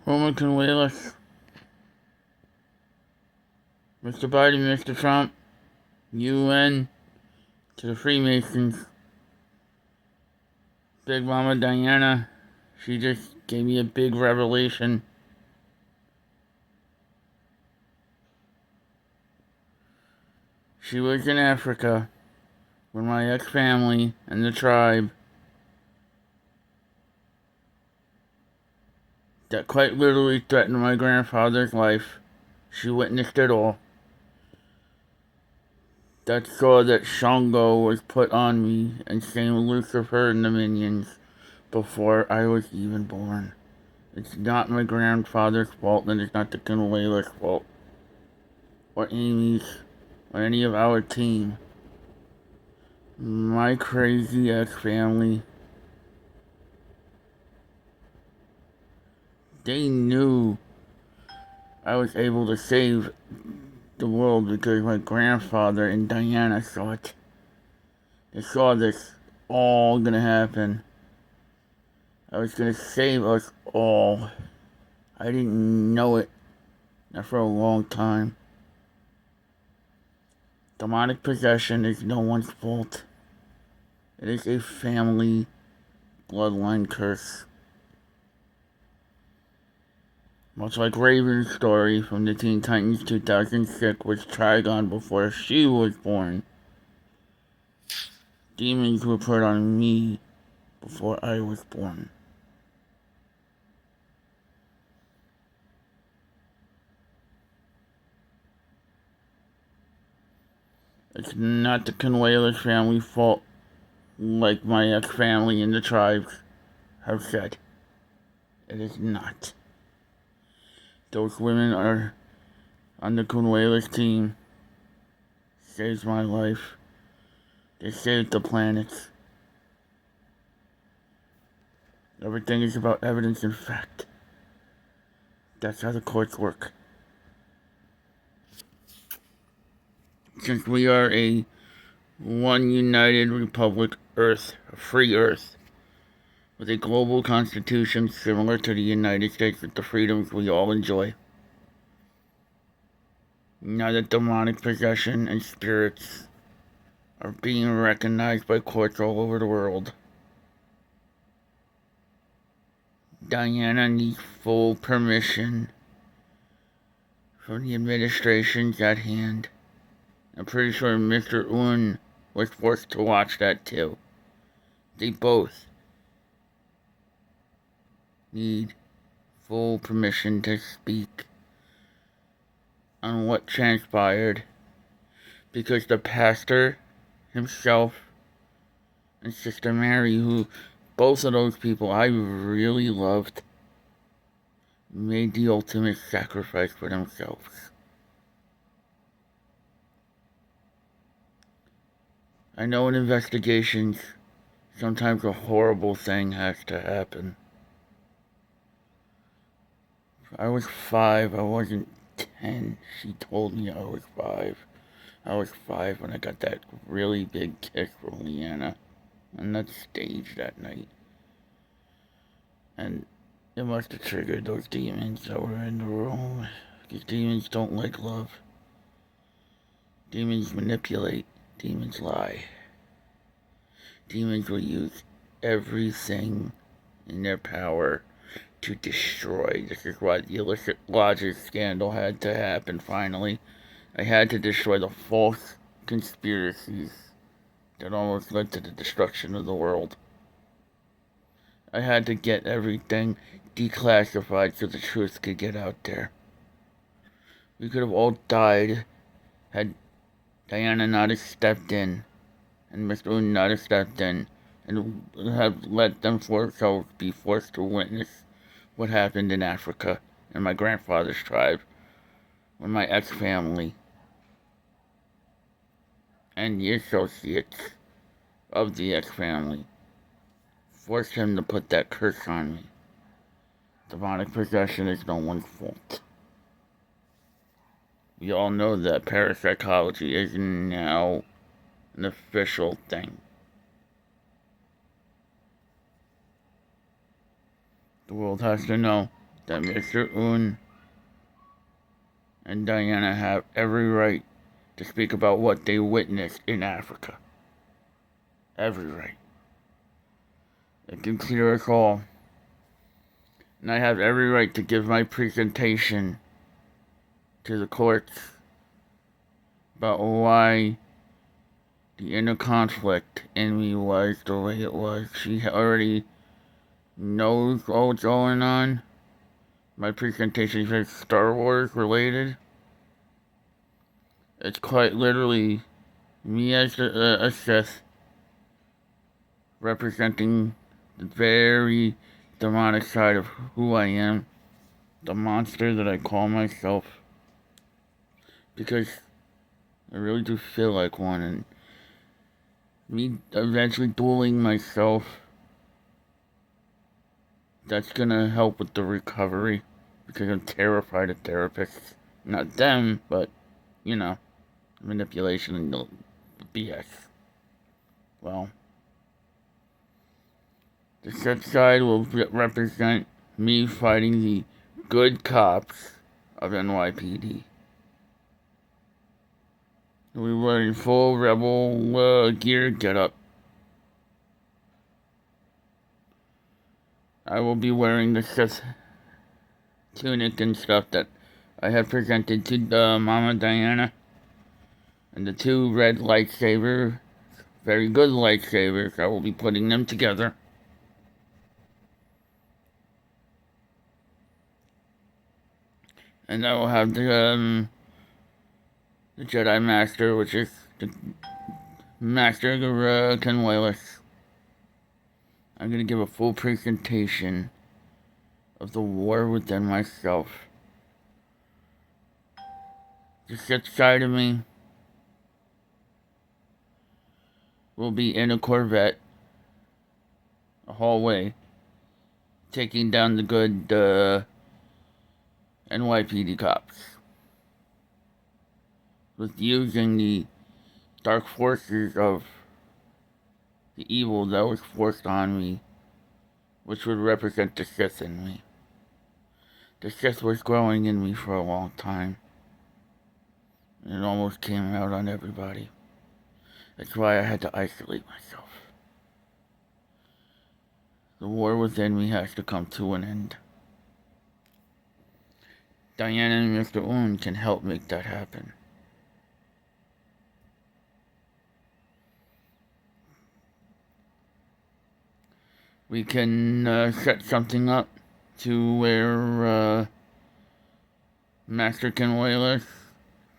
Homer Conwaylis, Mr. Biden, Mr. Trump, UN, to the Freemasons, Big Mama Diana, she just gave me a big revelation. She was in Africa with my ex-family and the tribe that quite literally threatened my grandfather's life. She witnessed it all. That saw that Shango was put on me and Saint Lucifer and the minions before I was even born. It's not my grandfather's fault, and it's not the Conwaylis' fault, or Amy's, or any of our team. My crazy ex-family, they knew I was able to save the world because my grandfather and Diana saw it. They saw this all gonna happen. I was gonna save us all. I didn't know it, not for a long time. Demonic possession is no one's fault. It is a family bloodline curse. Much like Raven's story from the Teen Titans 2006, which Trigon before she was born. Demons were put on me before I was born. It's not the Conwaylis family fault, like my ex-family and the tribes have said. It is not. Those women are on the Conwaylis team. Saved my life. They saved the planets. Everything is about evidence and fact. That's how the courts work. Since we are a one united republic Earth, a free Earth, with a global constitution similar to the United States with the freedoms we all enjoy. Now that demonic possession and spirits are being recognized by courts all over the world, Diana needs full permission from the administrations at hand. I'm pretty sure mr.un was forced to watch that too. They both need full permission to speak on what transpired, because the pastor himself and Sister Mary, who both of those people I really loved, made the ultimate sacrifice for themselves. I know in investigations, sometimes a horrible thing has to happen. I was 5, I wasn't 10. She told me I was 5. I was 5 when I got that really big kiss from Leanna on that stage that night. And it must have triggered those demons that were in the room. Because demons don't like love. Demons manipulate. Demons lie. Demons will use everything in their power to destroy. This is why the illicit lodges scandal had to happen finally. I had to destroy the false conspiracies that almost led to the destruction of the world. I had to get everything declassified so the truth could get out there. We could have all died had Diana not have stepped in, and mr.un not have stepped in, and have let them be forced to witness what happened in Africa and my grandfather's tribe, with my ex-family, and the associates of the ex-family. Forced him to put that curse on me. Demonic possession is no one's fault. We all know that parapsychology is now an official thing. The world has to know that Mr. Un and Diana have every right to speak about what they witnessed in Africa. Every right. It can clear us all. And I have every right to give my presentation to the courts about why the inner conflict in me was the way it was. She already knows all what's going on. My presentation is very Star Wars related. It's quite literally me as a Sith representing the very demonic side of who I am, the monster that I call myself, because I really do feel like one, and me eventually dueling myself, that's gonna help with the recovery, because I'm terrified of therapists. Not them, but, you know, manipulation and the BS. Well, the Sith side will represent me fighting the good cops of NYPD. We were in full rebel gear getup. I will be wearing the Sith tunic and stuff that I have presented to Mama Diana. And the two red lightsabers, very good lightsabers, I will be putting them together. And I will have the Jedi Master, which is the Master Conwaylus. I'm gonna give a full presentation of the war within myself. The Sith side of me will be in a Corvette, a hallway, taking down the good NYPD cops, with using the dark forces of the evil that was forced on me, which would represent the Sith in me. The Sith was growing in me for a long time, and it almost came out on everybody. That's why I had to isolate myself. The war within me has to come to an end. Diana and Mr.Un can help make that happen. We can set something up to where Master Conwaylus,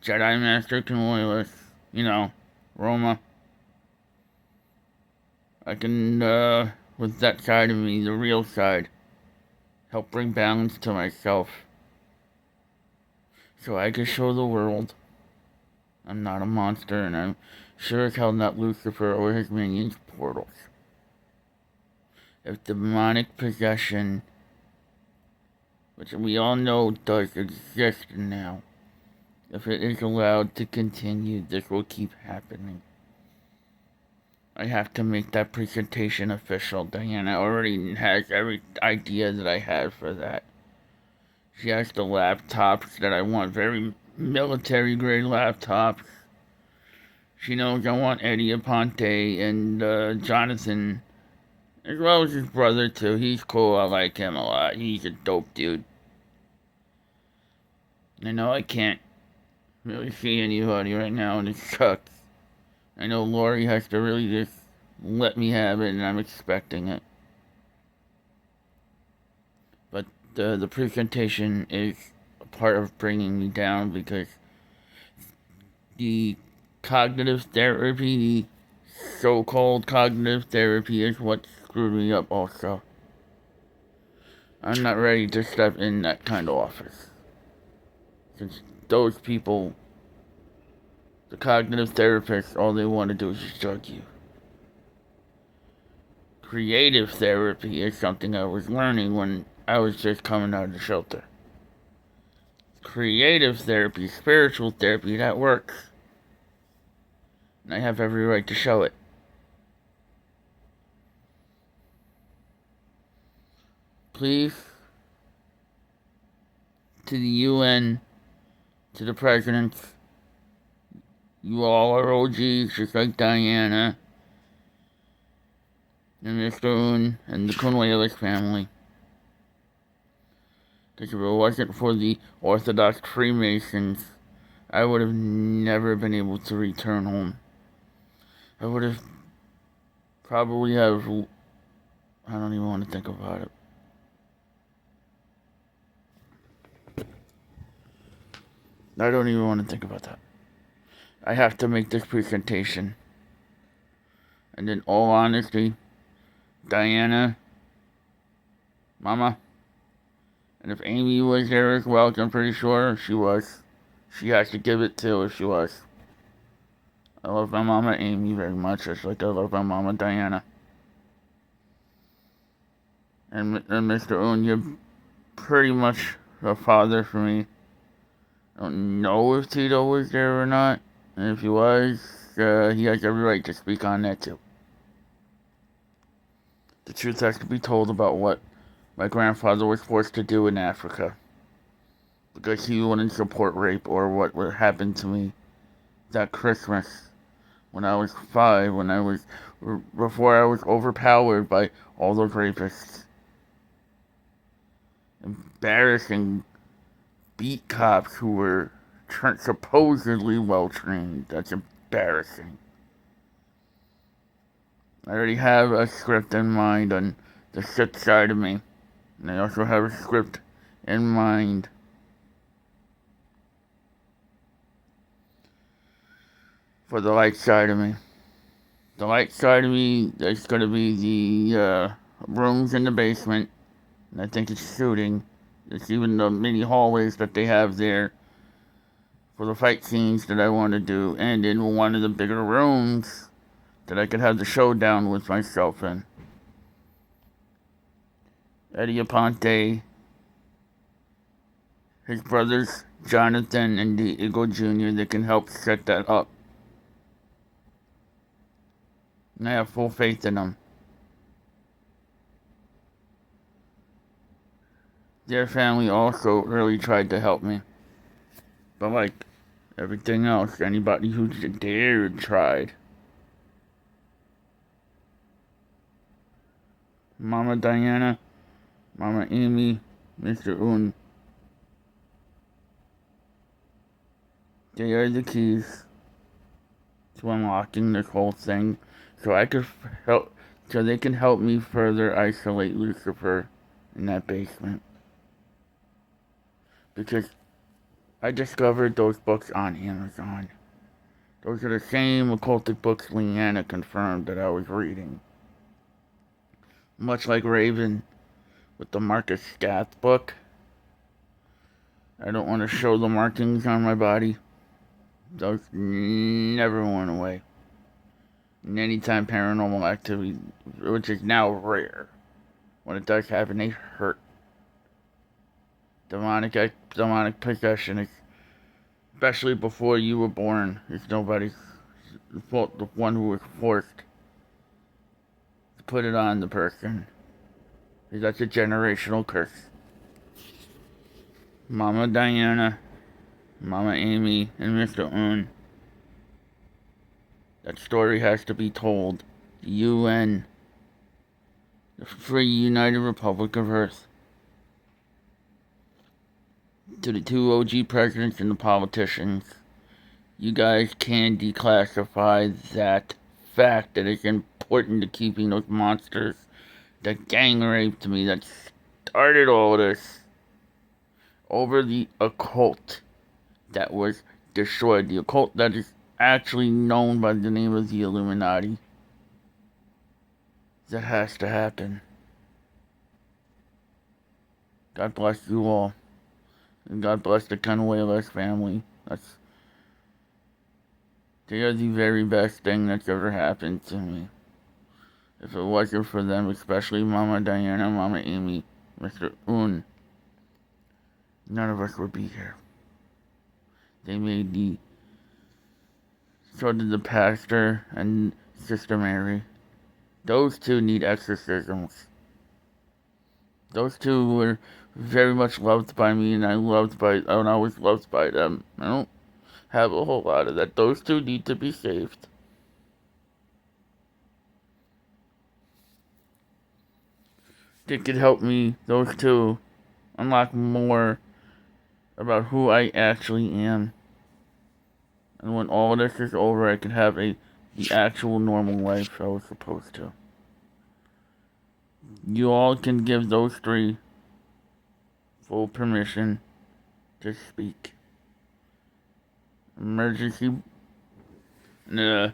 Jedi Master Conwaylus, you know, Roma. I can, with that side of me, the real side, help bring balance to myself. So I can show the world I'm not a monster, and I'm sure as hell not Lucifer or his minions' portals. If demonic possession, which we all know does exist now, if it is allowed to continue, this will keep happening. I have to make that presentation official. Diana already has every idea that I have for that. She has the laptops that I want, very military grade laptops. She knows I want Eddie Aponte and Jonathan, as well as his brother too. He's cool, I like him a lot. He's a dope dude. I know I can't really see anybody right now, and it sucks. I know Lori has to really just let me have it, and I'm expecting it. But the presentation is a part of bringing me down, because the cognitive therapy, the so-called cognitive therapy, is what screwed me up also. I'm not ready to step in that kind of office, since those people, the cognitive therapists, all they want to do is just drug you. Creative therapy is something I was learning when I was just coming out of the shelter. Creative therapy, spiritual therapy, that works. And I have every right to show it. Please to the UN, to the president, you all are OGs, just like Diana and mr.un and the Cornelius family. Because if it wasn't for the Orthodox Freemasons, I would have never been able to return home. I would have probably have... I don't even want to think about it. I don't even want to think about that. I have to make this presentation. And in all honesty, Diana, Mama, and if Amy was there as well, which I'm pretty sure she was, she has to give it to if she was. I love my Mama Amy very much, just like I love my Mama Diana. And mr.un, you're pretty much a father for me. I don't know if Tito was there or not, and if he was, he has every right to speak on that too. The truth has to be told about what my grandfather was forced to do in Africa, because he wouldn't support rape or what would happen to me that Christmas when I was 5, before I was overpowered by all those rapists. Embarrassing beat cops who were supposedly well trained. That's embarrassing. I already have a script in mind on the shit side of me, and I also have a script in mind for the light side of me. The light side of me, there's going to be the rooms in the basement, and I think it's shooting. There's even the mini hallways that they have there for the fight scenes that I want to do, and in one of the bigger rooms that I could have the showdown with myself in. Eddie Aponte, his brothers Jonathan and Diego Jr., that can help set that up. And I have full faith in them. Their family also really tried to help me. But like everything else, anybody who dared tried. Mama Diana, Mama Amy, mr.un. They are the keys to unlocking this whole thing, so they can help me further isolate Lucifer in that basement. Because I discovered those books on Amazon. Those are the same occultic books Leanna confirmed that I was reading. Much like Raven with the Marcus Scath book. I don't want to show the markings on my body. Those never went away. And anytime paranormal activity, which is now rare, when it does happen, they hurt. Demonic possession, especially before you were born, is nobody's fault. The one who was forced to put it on the person, because that's a generational curse. Mama Diana, Mama Amy, and mr.un. That story has to be told. The UN, the Free United Republic of Earth. To the 2 OG presidents and the politicians, you guys can declassify that fact that is important to keeping those monsters that gang raped me, that started all this, over the occult that was destroyed. The occult that is actually known by the name of the Illuminati. That has to happen. God bless you all. And God bless the Canuelas family. They are the very best thing that's ever happened to me. If it wasn't for them, especially Mama Diana, Mama Amy, mr.un, none of us would be here. They made so did the pastor and Sister Mary. Those two need exorcisms. Those two very much loved by me, and I was loved by them. I don't have a whole lot of that. Those two need to be saved. They could help me, those two, unlock more about who I actually am. And when all this is over, I can have the actual normal life I was supposed to. You all can give those three full permission to speak. Emergency, an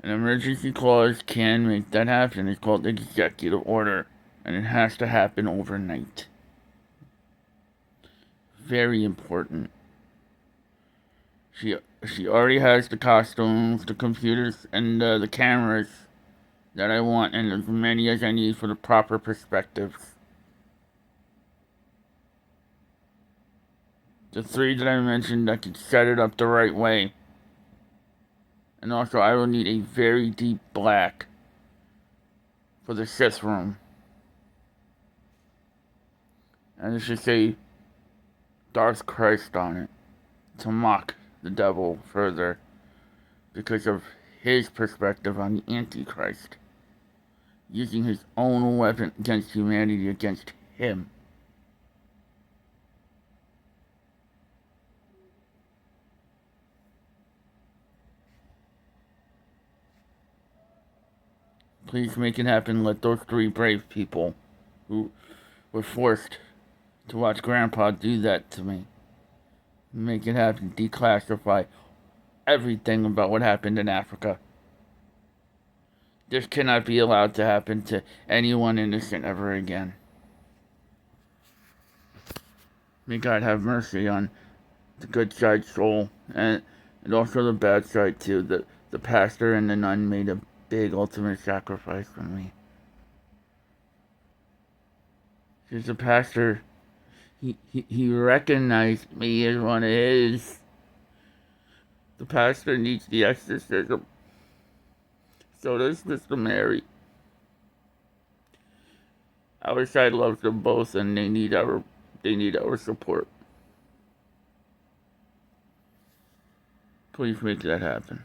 emergency clause can make that happen. It's called executive order, and it has to happen overnight. Very important. She already has the costumes, the computers, and the cameras that I want, and as many as I need for the proper perspectives. The three that I mentioned, I can set it up the right way. And also, I will need a very deep black for the Sith room. And it should say Darth Christ on it to mock the devil further because of his perspective on the Antichrist, using his own weapon against humanity against him. Please make it happen. Let those three brave people who were forced to watch Grandpa do that to me make it happen. Declassify everything about what happened in Africa. This cannot be allowed to happen to anyone innocent ever again. May God have mercy on the good side soul and also the bad side too. The pastor and the nun made a big ultimate sacrifice for me. Because the pastor, he recognized me as one of his. The pastor needs the exorcism. So does Mr. Mary. Our side loves them both, and they need our support. Please make that happen.